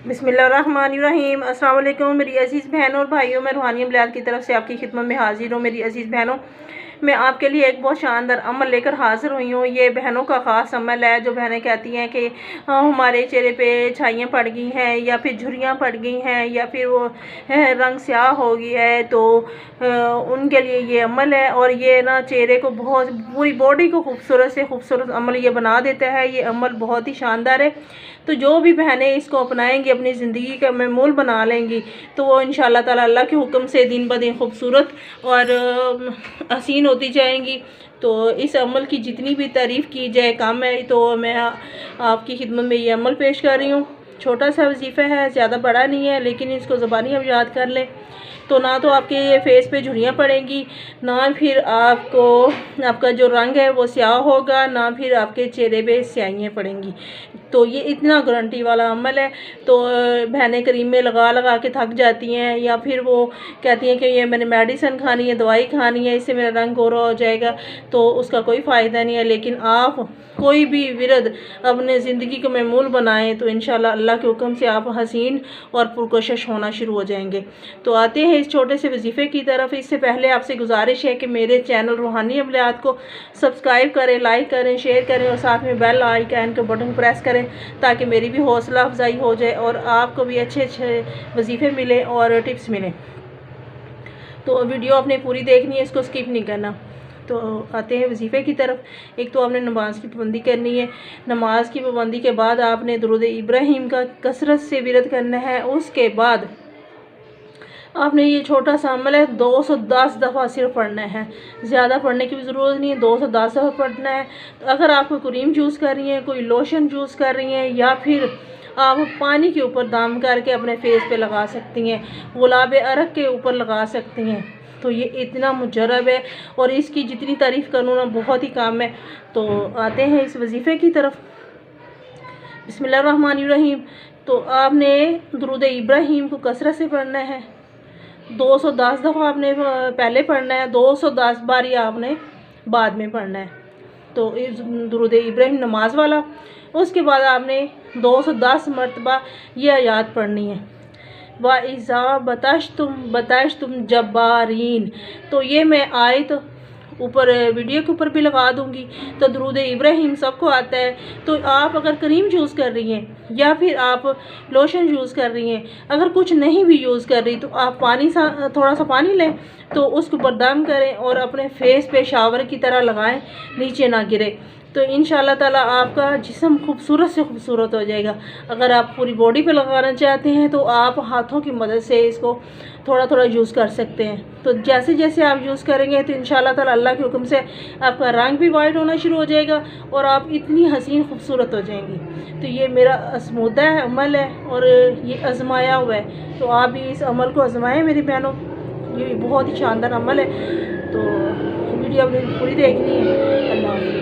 बिस्मिल्लाहिर्रहमानिर्रहीम। अस्सलाम वालेकुम मेरी अज़ीज़ बहनों और भाइयों, मैं रूहानी अमलियात की तरफ से आपकी खिदमत में हाजिर हूँ। मेरी अज़ीज़ बहनों, मैं आपके लिए एक बहुत शानदार अमल लेकर हाज़िर हुई हूँ। ये बहनों का ख़ास अमल है। जो बहनें कहती हैं कि हमारे चेहरे पे छाइयाँ पड़ गई हैं या फिर झुर्रियाँ पड़ गई हैं या फिर वो रंग स्याह हो गया है, तो उनके लिए ये अमल है। और ये ना चेहरे को बहुत, पूरी बॉडी को खूबसूरत से खूबसूरत अमल ये बना देता है। ये अमल बहुत ही शानदार है। तो जो भी बहनें इसको अपनाएंगी, अपनी ज़िंदगी का महमूल बना लेंगी, तो वो इंशाअल्लाह ताला अल्लाह के हुक्म से दिन ब दिन खूबसूरत और हसीन होती जाएंगी। तो इस अमल की जितनी भी तारीफ़ की जाए कम है। तो मैं आपकी खिदमत में ये अमल पेश कर रही हूँ। छोटा सा वजीफ़ा है, ज़्यादा बड़ा नहीं है, लेकिन इसको ज़बानी आप याद कर लें तो ना तो आपके फेस पे झुर्रियाँ पड़ेंगी, ना फिर आपका जो रंग है वो स्याह होगा, ना फिर आपके चेहरे पे स्याहियाँ पड़ेंगी। तो ये इतना गारंटी वाला अमल है। तो बहनें क्रीम में लगा लगा के थक जाती हैं, या फिर वो कहती हैं कि ये मैंने मेडिसिन खानी है, दवाई खानी है, इससे मेरा रंग गोरा हो जाएगा, तो उसका कोई फ़ायदा नहीं है। लेकिन आप कोई भी विरद अपने ज़िंदगी को महमूल बनाएं तो इंशाल्लाह अल्लाह के हुक्म से आप हसीन और पुरकशिश होना शुरू हो जाएंगे। तो आते हैं इस छोटे से वजीफ़े की तरफ। इससे पहले आपसे गुजारिश है कि मेरे चैनल रूहानी अमलियात को सब्सक्राइब करें, लाइक करें, शेयर करें और साथ में बेल आइकन के बटन प्रेस करें, ताकि मेरी भी हौसला अफजाई हो जाए और आपको भी अच्छे अच्छे वजीफ़े मिलें और टिप्स मिलें। तो वीडियो आपने पूरी देखनी है, इसको स्किप नहीं करना। तो आते हैं वजीफ़े की तरफ। एक तो आपने नमाज़ की पाबंदी करनी है। नमाज की पाबंदी के बाद आपने दुरूद इब्राहिम का कसरत से विरद करना है। उसके बाद आपने ये छोटा सा अमल है 210 दफ़ा सिर्फ पढ़ना है, ज़्यादा पढ़ने की भी ज़रूरत नहीं है, 210 दफ़ा पढ़ना है। तो अगर आप कोई क्रीम यूज़ कर रही हैं, कोई लोशन यूज़ कर रही हैं, या फिर आप पानी के ऊपर दम करके अपने फेस पे लगा सकती हैं, गुलाब अरक के ऊपर लगा सकती हैं, तो ये इतना मुजरब है और इसकी जितनी तारीफ़ करूँ ना बहुत ही कम है। तो आते हैं इस वजीफ़े की तरफ। बिस्मिल्लाहिर्रहमानिर्रहीम। तो आपने दुरूद इब्राहिम को कसरत से पढ़ना है। 210 दफ़ा आपने पहले पढ़ना है, 210 बारी आपने बाद में पढ़ना है। तो इस दुरूद इब्राहिम नमाज वाला। उसके बाद आपने 210 मरतबा ये आयत पढ़नी है, व इज़ा बताश तुम जब्बारीन। तो ये मैं आयत ऊपर वीडियो के ऊपर भी लगा दूंगी। तो दुरूद इब्राहिम सबको आता है। तो आप अगर क्रीम यूज़ कर रही हैं या फिर आप लोशन यूज़ कर रही हैं, अगर कुछ नहीं भी यूज़ कर रही, तो आप थोड़ा सा पानी लें, तो उसके ऊपर दम करें और अपने फेस पे शावर की तरह लगाएं, नीचे ना गिरे। तो इंशाअल्लाह ताला आपका जिस्म खूबसूरत से खूबसूरत हो जाएगा। अगर आप पूरी बॉडी पे लगाना चाहते हैं तो आप हाथों की मदद से इसको थोड़ा थोड़ा यूज़ कर सकते हैं। तो जैसे जैसे आप यूज़ करेंगे तो इंशाअल्लाह ताला अल्लाह के हुक्म से आपका रंग भी वाइट होना शुरू हो जाएगा और आप इतनी हसीन खूबसूरत हो जाएंगी। तो ये मेरा आजमादा है, अमल है, और ये आजमाया हुआ है। तो आप भी इस अमल को आजमाएँ मेरी बहनों, ये बहुत ही शानदार अमल है। तो वीडियो आपने पूरी देखनी है। अल्लाह।